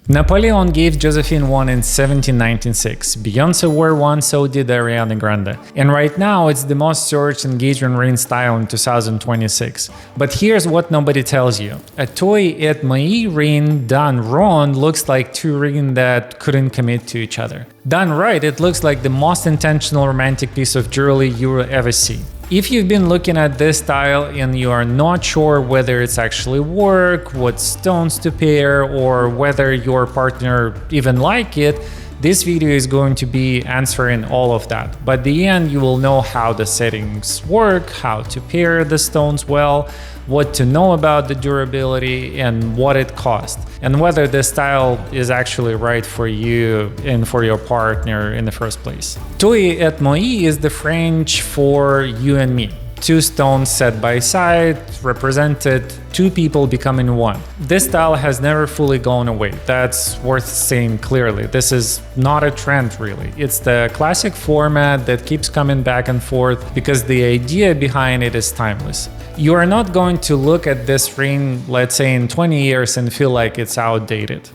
Napoleon gave Josephine one in 1796, Beyoncé wore one, so did Ariana Grande. And right now it's the most searched engagement ring style in 2026. But here's what nobody tells you. A toy at Moi Ring done wrong looks like two rings that couldn't commit to each other. Done right, it looks like the most intentional romantic piece of jewelry you will ever see. If you've been looking at this style and you are not sure whether it's actually work, what stones to pair, or whether your partner even like it, this video is going to be answering all of that. But at the end, you will know how the settings work, how to pair the stones well, what to know about the durability and what it costs, and whether this style is actually right for you and for your partner in the first place. Toy at Moi is the French for you and me. Two stones set by side represented two people becoming one. This style has never fully gone away. That's worth saying clearly. This is not a trend really. It's the classic format that keeps coming back and forth because the idea behind it is timeless. You are not going to look at this ring, let's say in 20 years and feel like it's outdated.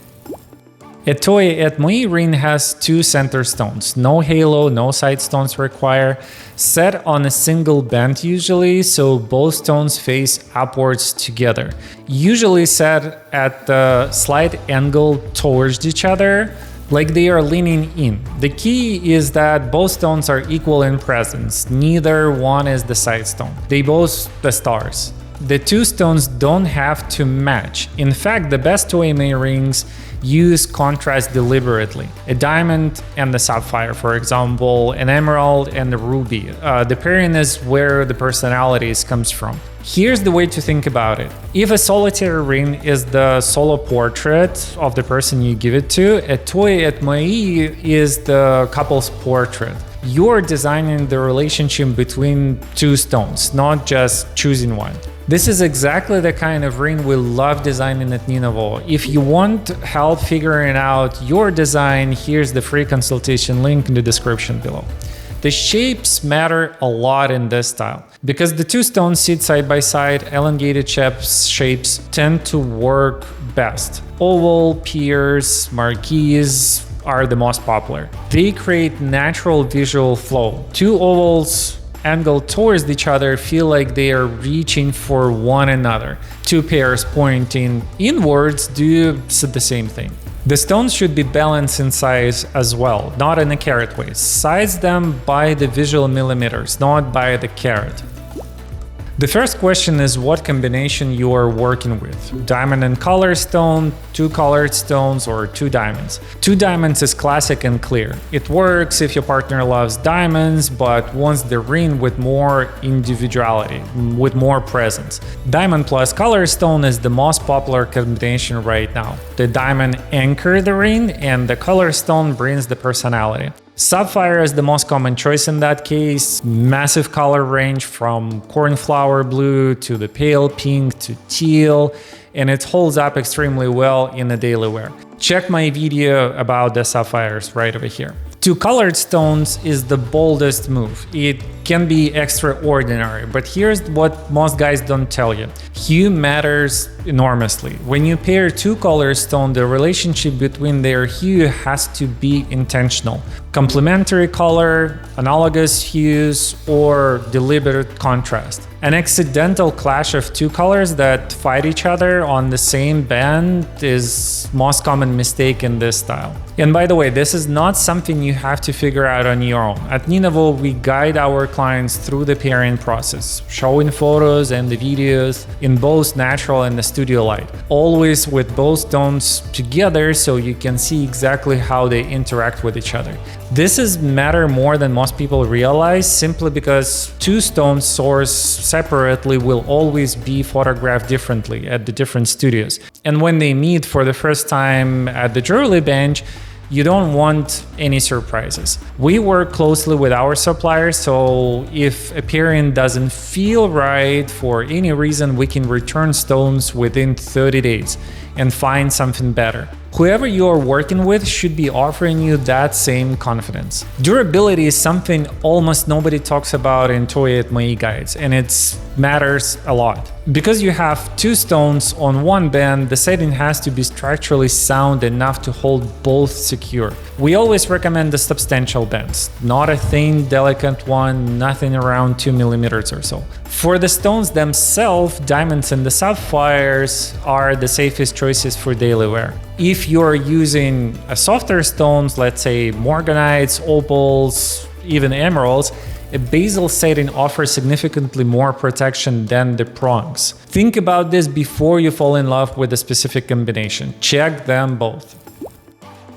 A toy at Moi Ring has two center stones, no halo, no side stones required, set on a single band usually, so both stones face upwards together. Usually set at a slight angle towards each other, like they are leaning in. The key is that both stones are equal in presence, neither one is the side stone. They both the stars. The two stones don't have to match. In fact, the best toy Moi rings use contrast deliberately. A diamond and the sapphire, for example, an emerald and the ruby. The pairing is where the personalities comes from. Here's the way to think about it. If a solitary ring is the solo portrait of the person you give it to, a toy at Moi is the couple's portrait. You're designing the relationship between two stones, not just choosing one. This is exactly the kind of ring we love designing at Ninavo. If you want help figuring out your design, here's the free consultation link in the description below. The shapes matter a lot in this style. Because the two stones sit side by side, elongated shapes tend to work best. Oval, Pears, Marquise are the most popular. They create natural visual flow. Two ovals angled towards each other feel like they are reaching for one another. Two pairs pointing inwards do the same thing. The stones should be balanced in size as well, not in a carat way. Size them by the visual millimeters, not by the carat. The first question is what combination you are working with. Diamond and color stone, two colored stones, or two diamonds. Two diamonds is classic and clear. It works if your partner loves diamonds but wants the ring with more individuality, with more presence. Diamond plus color stone is the most popular combination right now. The diamond anchors the ring and the color stone brings the personality. Sapphire is the most common choice in that case. Massive color range from cornflower blue to the pale pink to teal, and it holds up extremely well in the daily wear. Check my video about the sapphires right over here. Two colored stones is the boldest move. It can be extraordinary, but here's what most guys don't tell you. Hue matters enormously. When you pair two colored stones, the relationship between their hue has to be intentional. Complementary color, analogous hues, or deliberate contrast. An accidental clash of two colors that fight each other on the same band is most common mistake in this style. And by the way, this is not something you have to figure out on your own. At Ninavo, we guide our clients through the pairing process, showing photos and the videos in both natural and the studio light, always with both stones together so you can see exactly how they interact with each other. This is matter more than most people realize, simply because two stones sourced separately will always be photographed differently at the different studios. And when they meet for the first time at the jewelry bench, you don't want any surprises. We work closely with our suppliers, so if a pairing doesn't feel right for any reason, we can return stones within 30 days and find something better. Whoever you are working with should be offering you that same confidence. Durability is something almost nobody talks about in Toy at Moi guides, and it's matters a lot. Because you have two stones on one band, the setting has to be structurally sound enough to hold both secure. We always recommend the substantial bands, not a thin, delicate one, nothing around 2 millimeters or so. For the stones themselves, diamonds and the sapphires are the safest choices for daily wear. If you're using a softer stones, let's say morganites, opals, even emeralds, a bezel setting offers significantly more protection than the prongs. Think about this before you fall in love with a specific combination. Check them both.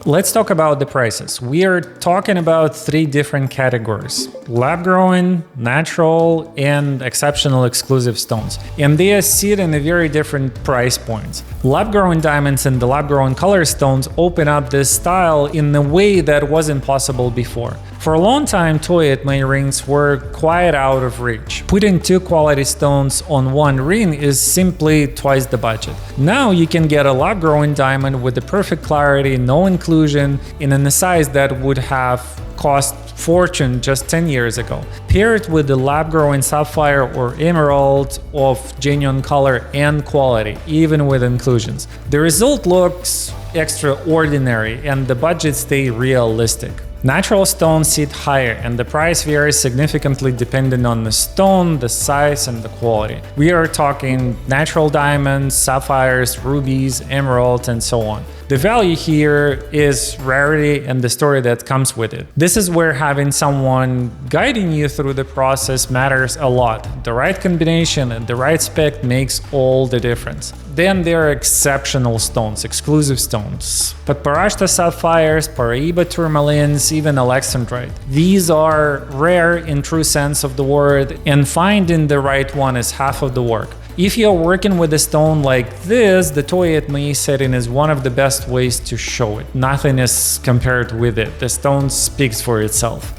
Let's talk about the prices. We are talking about three different categories: lab-grown, natural, and exceptional exclusive stones. And they sit in a very different price points. Lab-grown diamonds and the lab-grown color stones open up this style in a way that wasn't possible before. For a long time, toy Moi rings were quite out of reach. Putting two quality stones on one ring is simply twice the budget. Now you can get a lab-grown diamond with the perfect clarity, no inclusion, in a size that would have cost fortune just 10 years ago. Pair it with the lab-grown sapphire or emerald of genuine color and quality, even with inclusions. The result looks extraordinary and the budget stay realistic. Natural stones sit higher and the price varies significantly depending on the stone, the size, and the quality. We are talking natural diamonds, sapphires, rubies, emeralds, and so on. The value here is rarity and the story that comes with it. This is where having someone guiding you through the process matters a lot. The right combination and the right spec makes all the difference. Then there are exceptional stones, exclusive stones. Patparashta sapphires, Paraiba tourmalines, even alexandrite. These are rare in true sense of the word, and finding the right one is half of the work. If you're working with a stone like this, the toy Moi setting is one of the best ways to show it. Nothing is compared with it. The stone speaks for itself.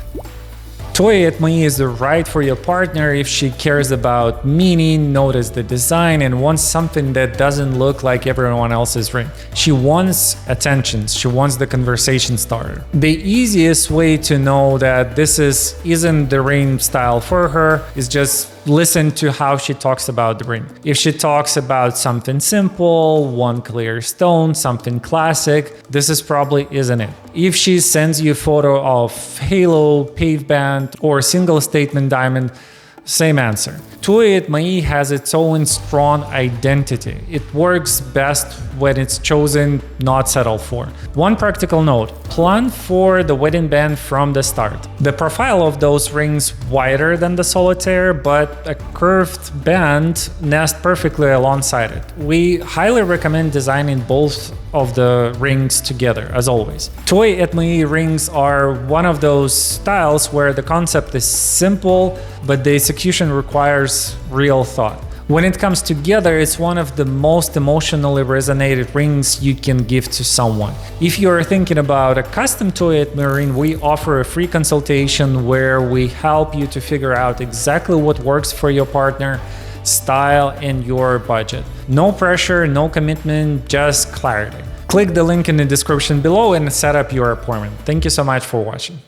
Toy Moi is right for your partner if she cares about meaning, notice the design, and wants something that doesn't look like everyone else's ring. She wants attention, she wants the conversation starter. The easiest way to know that this isn't the ring style for her is just listen to how she talks about the ring. If she talks about something simple, one clear stone, something classic, this is probably isn't it. If she sends you a photo of halo, pave band, or single statement diamond, same answer. Toy Moi has its own strong identity. It works best when it's chosen, not settled for. One practical note: plan for the wedding band from the start. The profile of those rings wider than the solitaire, but a curved band nests perfectly alongside it. We highly recommend designing both of the rings together, as always. Toy Moi rings are one of those styles where the concept is simple, but the execution requires real thought. When it comes together, it's one of the most emotionally resonated rings you can give to someone. If you're thinking about a custom toy Moi ring, we offer a free consultation where we help you to figure out exactly what works for your partner, style, and your budget. No pressure, no commitment, just clarity. Click the link in the description below and set up your appointment. Thank you so much for watching.